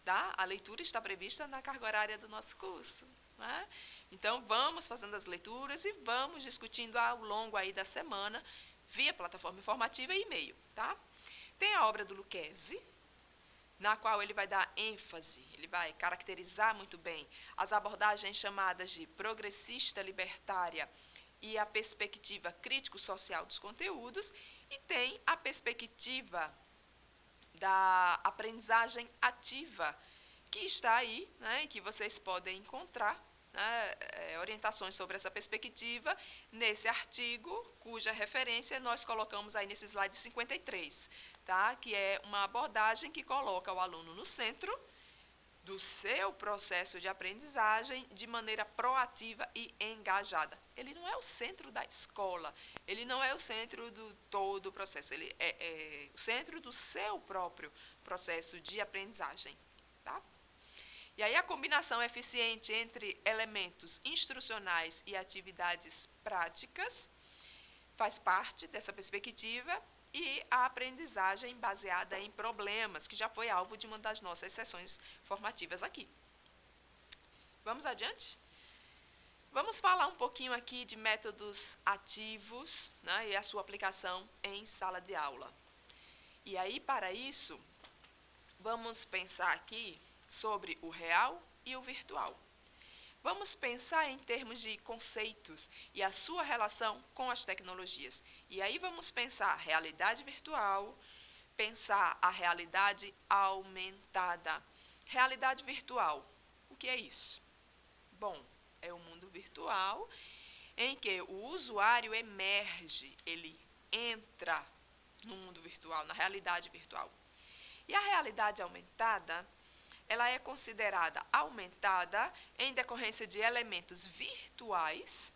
Tá? A leitura está prevista na carga horária do nosso curso. Né? Então, vamos fazendo as leituras e vamos discutindo ao longo aí da semana, via plataforma informativa e e-mail. Tá? Tem a obra do Lucchesi, na qual ele vai dar ênfase, ele vai caracterizar muito bem as abordagens chamadas de progressista libertária e a perspectiva crítico-social dos conteúdos, e tem a perspectiva da aprendizagem ativa, que está aí, né, e que vocês podem encontrar, né, orientações sobre essa perspectiva nesse artigo, cuja referência nós colocamos aí nesse slide 53, tá, que é uma abordagem que coloca o aluno no centro do seu processo de aprendizagem de maneira proativa e engajada. Ele não é o centro da escola, ele não é o centro do todo o processo, ele é o centro do seu próprio processo de aprendizagem. Tá? E aí a combinação eficiente entre elementos instrucionais e atividades práticas faz parte dessa perspectiva, e a aprendizagem baseada em problemas, que já foi alvo de uma das nossas sessões formativas aqui. Vamos adiante? Vamos falar um pouquinho aqui de métodos ativos, né, e a sua aplicação em sala de aula. E aí, para isso, vamos pensar aqui sobre o real e o virtual. Vamos pensar em termos de conceitos e a sua relação com as tecnologias. E aí vamos pensar a realidade virtual, pensar a realidade aumentada. Realidade virtual, o que é isso? Bom, é um mundo virtual em que o usuário emerge, ele entra no mundo virtual, na realidade virtual. E a realidade aumentada, ela é considerada aumentada em decorrência de elementos virtuais,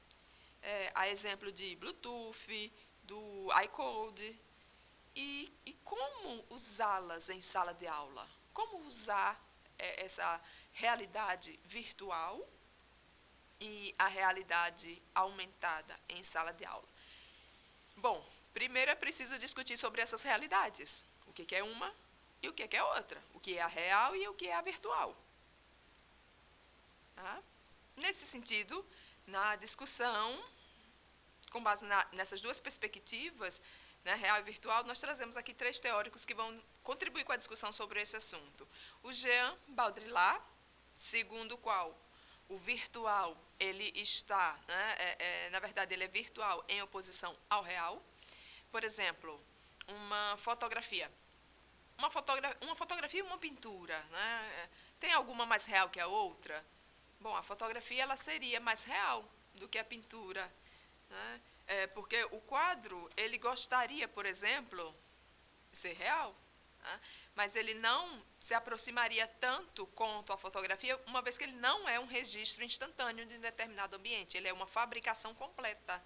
a exemplo de Bluetooth, do iCode, e como usá-las em sala de aula? Como usar realidade virtual e a realidade aumentada em sala de aula. Bom, primeiro é preciso discutir sobre essas realidades. O que é uma e o que é outra. O que é a real e o que é a virtual. Tá? Nesse sentido, na discussão, com base nessas duas perspectivas, né, real e virtual, nós trazemos aqui 3 teóricos que vão contribuir com a discussão sobre esse assunto. O Jean Baudrillard, segundo o qual o virtual, ele está, né, na verdade, ele é virtual em oposição ao real. Por exemplo, uma fotografia. Uma fotografia e uma pintura, né, tem alguma mais real que a outra? Bom, a fotografia ela seria mais real do que a pintura, né? Porque o quadro, ele gostaria, por exemplo, de ser real, né? Mas ele não se aproximaria tanto quanto a fotografia, uma vez que ele não é um registro instantâneo de um determinado ambiente, ele é uma fabricação completa,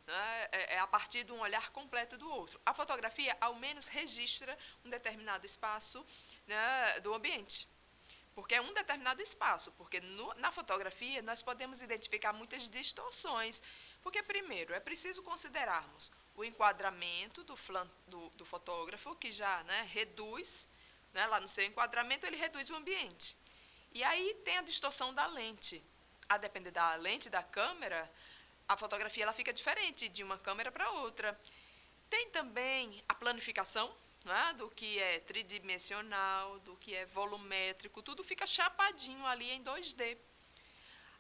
né? É a partir de um olhar completo do outro. A fotografia, ao menos, registra um determinado espaço, né, do ambiente. Porque é um determinado espaço, porque na fotografia nós podemos identificar muitas distorções. Porque, primeiro, é preciso considerarmos o enquadramento do fotógrafo, que já, né, reduz, né, lá no seu enquadramento, ele reduz o ambiente. E aí tem a distorção da lente. A depender da lente da câmera, a fotografia ela fica diferente de uma câmera para outra. Tem também a planificação, né, do que é tridimensional, do que é volumétrico, tudo fica chapadinho ali em 2D.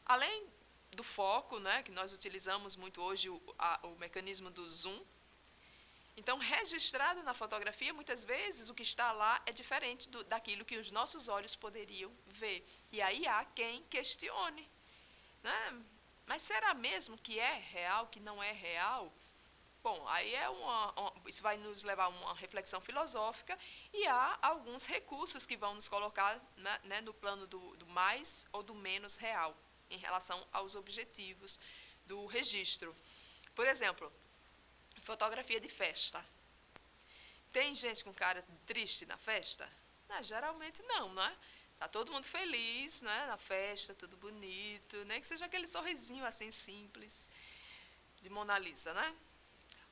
Além do foco, né, que nós utilizamos muito hoje, o mecanismo do zoom. Então, registrado na fotografia, muitas vezes o que está lá é diferente daquilo que os nossos olhos poderiam ver. E aí há quem questione, né? Mas será mesmo que é real, que não é real? Bom, aí isso vai nos levar a uma reflexão filosófica e há alguns recursos que vão nos colocar, né, no plano do mais ou do menos real, em relação aos objetivos do registro. Por exemplo, fotografia de festa. Tem gente com cara triste na festa? Não, geralmente não, né? Tá todo mundo feliz, né, na festa, tudo bonito, nem que seja aquele sorrisinho assim simples de Mona Lisa, né?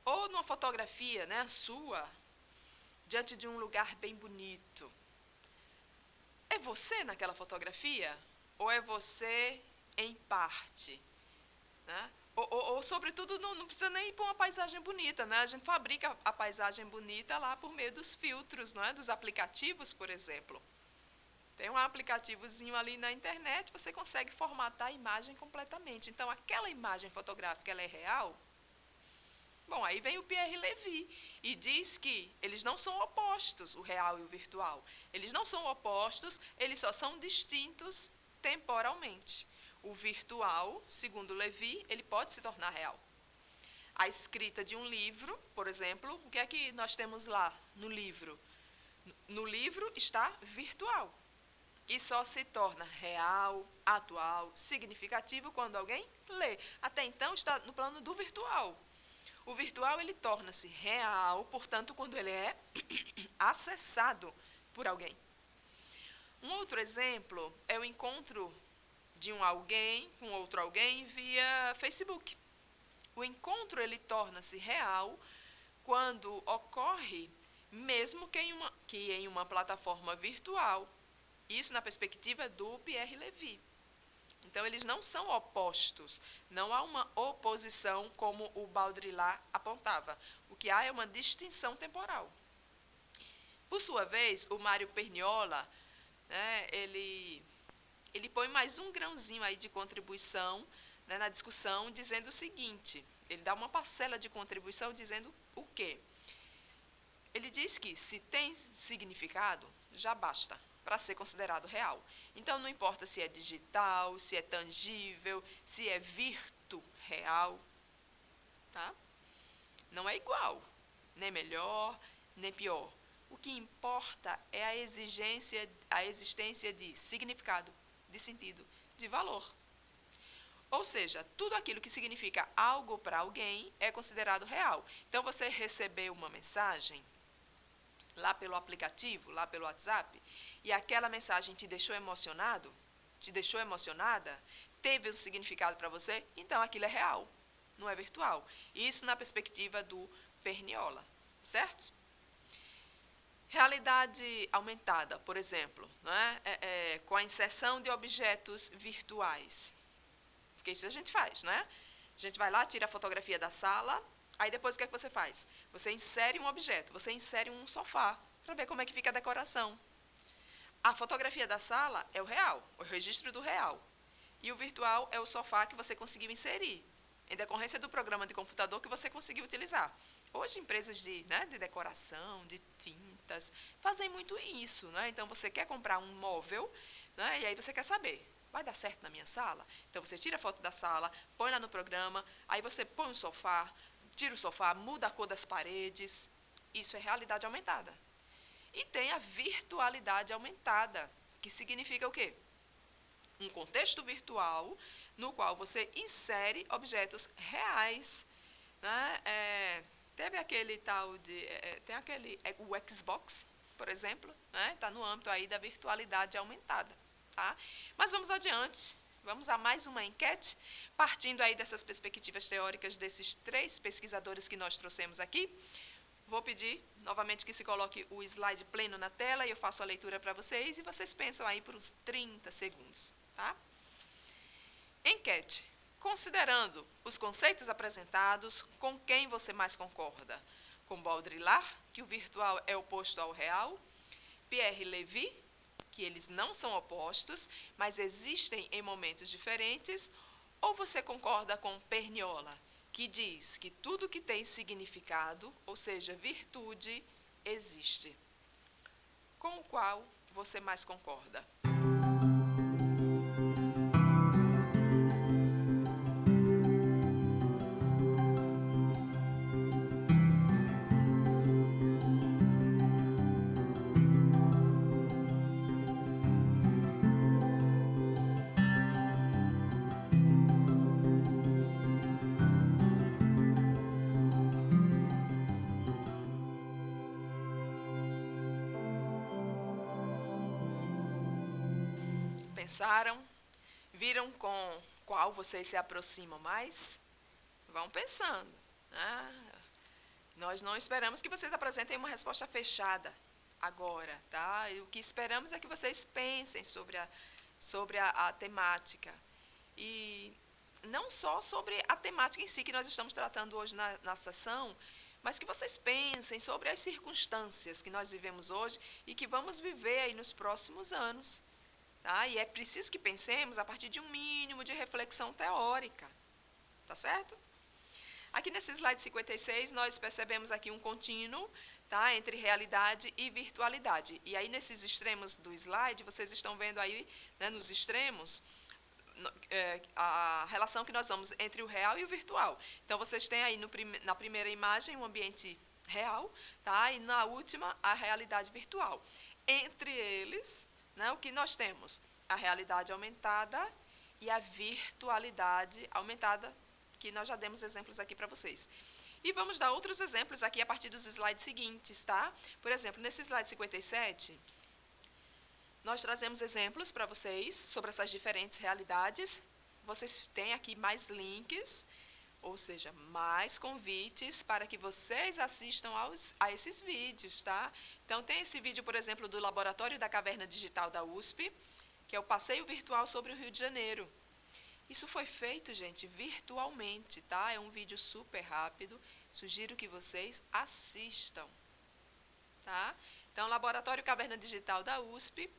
Ou numa fotografia, né, sua, diante de um lugar bem bonito. É você naquela fotografia? Ou é você em parte? Né? Ou sobretudo, não precisa nem ir para uma paisagem bonita, né? A gente fabrica a paisagem bonita lá por meio dos filtros, né, dos aplicativos, por exemplo. Tem um aplicativozinho ali na internet, você consegue formatar a imagem completamente. Então, aquela imagem fotográfica, ela é real? Bom, aí vem o Pierre Levy e diz que eles não são opostos, o real e o virtual. Eles não são opostos, eles só são distintos temporalmente. O virtual, segundo Levy, ele pode se tornar real. A escrita de um livro, por exemplo, o que é que nós temos lá no livro? No livro está virtual. E só se torna real, atual, significativo quando alguém lê. Até então está no plano do virtual. O virtual ele torna-se real, portanto, quando ele é acessado por alguém. Um outro exemplo é o encontro de um alguém com outro alguém via Facebook. O encontro ele torna-se real quando ocorre mesmo que em uma plataforma virtual. Isso na perspectiva do Pierre Levy. Então, eles não são opostos, não há uma oposição como o Baudrillard apontava. O que há é uma distinção temporal. Por sua vez, o Mário Perniola, né, ele põe mais um grãozinho aí de contribuição, né, na discussão, dizendo o seguinte, ele dá uma parcela de contribuição dizendo o quê? Ele diz que se tem significado, já basta para ser considerado real. Então, não importa se é digital, se é tangível, se é virtu-real, tá? Não é igual, nem melhor, nem pior. O que importa é a existência de significado, de sentido, de valor. Ou seja, tudo aquilo que significa algo para alguém é considerado real. Então, você recebeu uma mensagem lá pelo aplicativo, lá pelo WhatsApp, e aquela mensagem te deixou emocionado, te deixou emocionada, teve um significado para você, então aquilo é real, não é virtual. Isso na perspectiva do Perniola, certo? Realidade aumentada, por exemplo, né? Com a inserção de objetos virtuais. Porque isso a gente faz, né? A gente vai lá, tira a fotografia da sala, aí depois o que é que você faz? Você insere um objeto, você insere um sofá, para ver como é que fica a decoração. A fotografia da sala é o real, o registro do real. E o virtual é o sofá que você conseguiu inserir, em decorrência do programa de computador que você conseguiu utilizar. Hoje, empresas de decoração, de tintas, fazem muito isso, né? Então, você quer comprar um móvel, né? E aí você quer saber, vai dar certo na minha sala? Então, você tira a foto da sala, põe lá no programa, aí você põe o sofá, tira o sofá, muda a cor das paredes. Isso é realidade aumentada. E tem a virtualidade aumentada, que significa o quê? Um contexto virtual no qual você insere objetos reais, né? Teve aquele tal de... tem aquele... o Xbox, por exemplo, né? Está no âmbito aí da virtualidade aumentada. Tá? Mas vamos adiante. Vamos a mais uma enquete, partindo aí dessas perspectivas teóricas desses 3 pesquisadores que nós trouxemos aqui. Vou pedir novamente que se coloque o slide pleno na tela e eu faço a leitura para vocês e vocês pensam aí por uns 30 segundos. Tá? Enquete. Considerando os conceitos apresentados, com quem você mais concorda? Com Baudrillard, que o virtual é oposto ao real, Pierre Levy, que eles não são opostos, mas existem em momentos diferentes, ou você concorda com Perniola, que diz que tudo que tem significado, ou seja, virtude, existe? Com o qual você mais concorda? Pensaram? Viram com qual vocês se aproximam mais? Vão pensando. Né? Nós não esperamos que vocês apresentem uma resposta fechada agora, tá? E o que esperamos é que vocês pensem sobre a temática. E não só sobre a temática em si que nós estamos tratando hoje na sessão, mas que vocês pensem sobre as circunstâncias que nós vivemos hoje e que vamos viver aí nos próximos anos. Tá? E é preciso que pensemos a partir de um mínimo de reflexão teórica. Tá certo? Aqui nesse slide 56, nós percebemos aqui um contínuo, tá, entre realidade e virtualidade. E aí, nesses extremos do slide, vocês estão vendo aí, né, nos extremos, a relação que nós vamos entre o real e o virtual. Então, vocês têm aí na primeira imagem um ambiente real, tá, e na última a realidade virtual. Entre eles, né, o que nós temos? A realidade aumentada e a virtualidade aumentada, que nós já demos exemplos aqui para vocês. E vamos dar outros exemplos aqui a partir dos slides seguintes, tá? Por exemplo, nesse slide 57, nós trazemos exemplos para vocês sobre essas diferentes realidades. Vocês têm aqui mais links, ou seja, mais convites para que vocês assistam a esses vídeos, tá? Então, tem esse vídeo, por exemplo, do Laboratório da Caverna Digital da USP, que é o passeio virtual sobre o Rio de Janeiro. Isso foi feito, gente, virtualmente, tá? É um vídeo super rápido, sugiro que vocês assistam, tá? Então, Laboratório Caverna Digital da USP,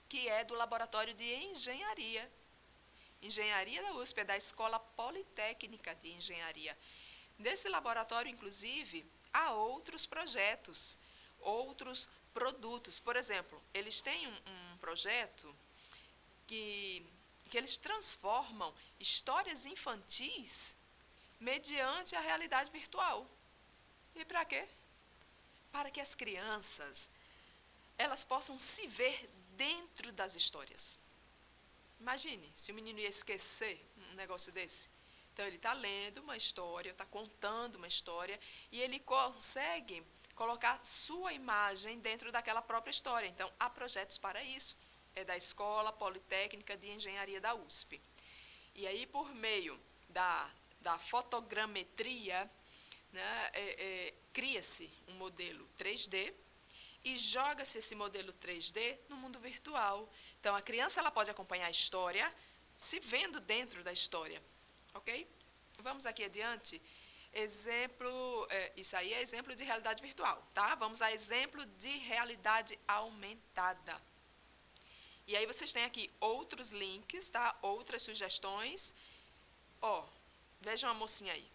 que é do Laboratório de Engenharia. Engenharia da USP, é da Escola Politécnica de Engenharia. Nesse laboratório, inclusive, há outros projetos, outros produtos. Por exemplo, eles têm um projeto que eles transformam histórias infantis mediante a realidade virtual. E para quê? Para que as crianças elas possam se ver dentro das histórias. Imagine se o menino ia esquecer um negócio desse. Então, ele está lendo uma história, está contando uma história, e ele consegue colocar sua imagem dentro daquela própria história. Então, há projetos para isso. é da Escola Politécnica de Engenharia da USP. E aí, por meio da fotogrametria, né, cria-se um modelo 3D e joga-se esse modelo 3D no mundo virtual. Então, a criança ela pode acompanhar a história se vendo dentro da história. Ok? Vamos aqui adiante. Exemplo, isso aí é exemplo de realidade virtual, tá? Vamos a exemplo de realidade aumentada. E aí vocês têm aqui outros links, tá? Outras sugestões. Ó, vejam a mocinha aí.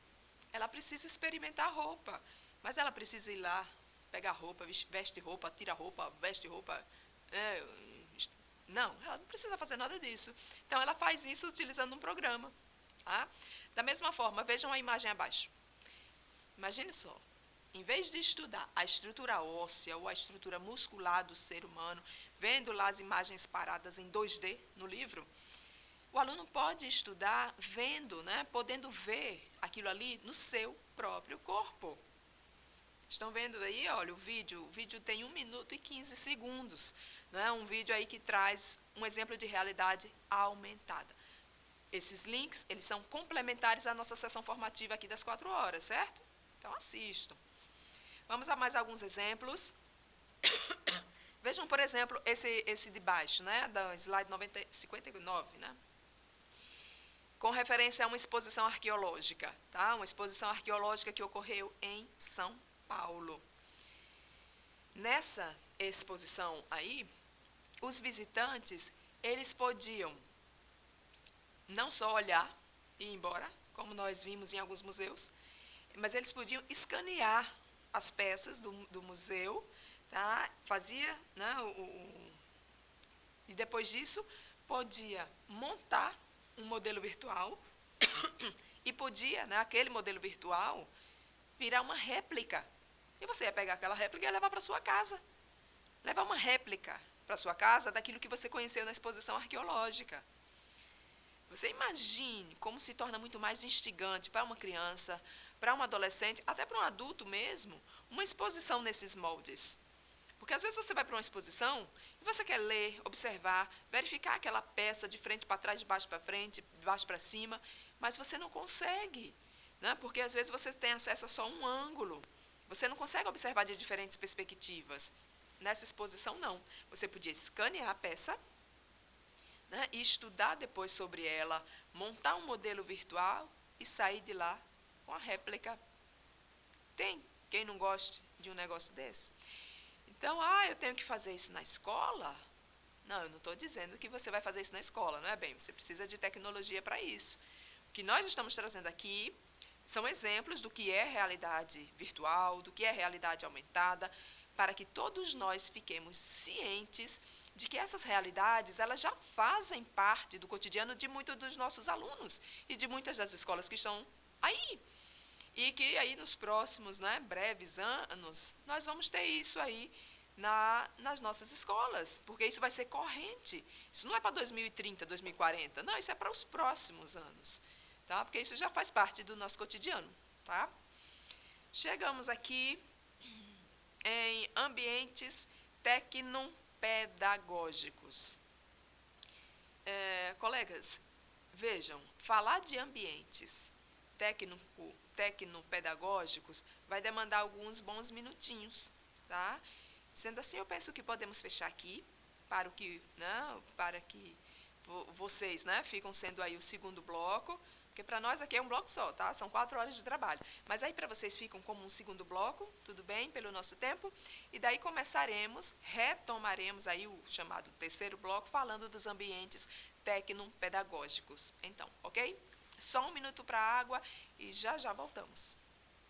Ela precisa experimentar roupa, mas ela precisa ir lá, pegar roupa, veste roupa, tira roupa, veste roupa. Não, ela não precisa fazer nada disso. Então, ela faz isso utilizando um programa. Tá? Da mesma forma, vejam a imagem abaixo. Imagine só, em vez de estudar a estrutura óssea ou a estrutura muscular do ser humano, vendo lá as imagens paradas em 2D no livro, o aluno pode estudar vendo, né, podendo ver aquilo ali no seu próprio corpo. Estão vendo aí, olha, o vídeo tem 1 minuto e 15 segundos. Né, um vídeo aí que traz um exemplo de realidade aumentada. Esses links, eles são complementares à nossa sessão formativa aqui das 4 horas, certo? Então, assistam. Vamos a mais alguns exemplos. Vejam, por exemplo, esse de baixo, né, da slide 59, né? Com referência a uma exposição arqueológica, tá? Uma exposição arqueológica que ocorreu em São Paulo. Nessa exposição aí, os visitantes, eles podiam não só olhar e ir embora, como nós vimos em alguns museus, mas eles podiam escanear as peças do museu, tá? Fazia, né, e depois disso, podia montar um modelo virtual e podia, né, aquele modelo virtual, virar uma réplica. E você ia pegar aquela réplica e ia levar para sua casa. Levar uma réplica para sua casa daquilo que você conheceu na exposição arqueológica. Você imagine como se torna muito mais instigante para uma criança, para um adolescente, até para um adulto mesmo, uma exposição nesses moldes. Porque às vezes você vai para uma exposição e você quer ler, observar, verificar aquela peça de frente para trás, de baixo para frente, de baixo para cima, mas você não consegue, né? Porque às vezes você tem acesso a só um ângulo. Você não consegue observar de diferentes perspectivas. Nessa exposição, não. Você podia escanear a peça, né, e estudar depois sobre ela, montar um modelo virtual e sair de lá com a réplica. Tem quem não goste de um negócio desse? Então, eu tenho que fazer isso na escola? Não, eu não estou dizendo que você vai fazer isso na escola, não é bem? Você precisa de tecnologia para isso. O que nós estamos trazendo aqui são exemplos do que é realidade virtual, do que é realidade aumentada, para que todos nós fiquemos cientes de que essas realidades elas já fazem parte do cotidiano de muitos dos nossos alunos e de muitas das escolas que estão aí. E que aí nos próximos, né, breves anos, nós vamos ter isso aí nas nossas escolas, porque isso vai ser corrente. Isso não é para 2030, 2040, não, isso é para os próximos anos, tá? Porque isso já faz parte do nosso cotidiano, tá? Chegamos aqui em ambientes tecnopedagógicos. Colegas, vejam, falar de ambientes tecnopedagógicos vai demandar alguns bons minutinhos, tá? Sendo assim, eu penso que podemos fechar aqui, para que vocês, né, ficam sendo aí o segundo bloco, porque para nós aqui é um bloco só, tá? São 4 horas de trabalho. Mas aí para vocês ficam como um segundo bloco, tudo bem, pelo nosso tempo? E daí retomaremos aí o chamado terceiro bloco, falando dos ambientes tecnopedagógicos. Então, ok? Só 1 minuto para a água e já voltamos.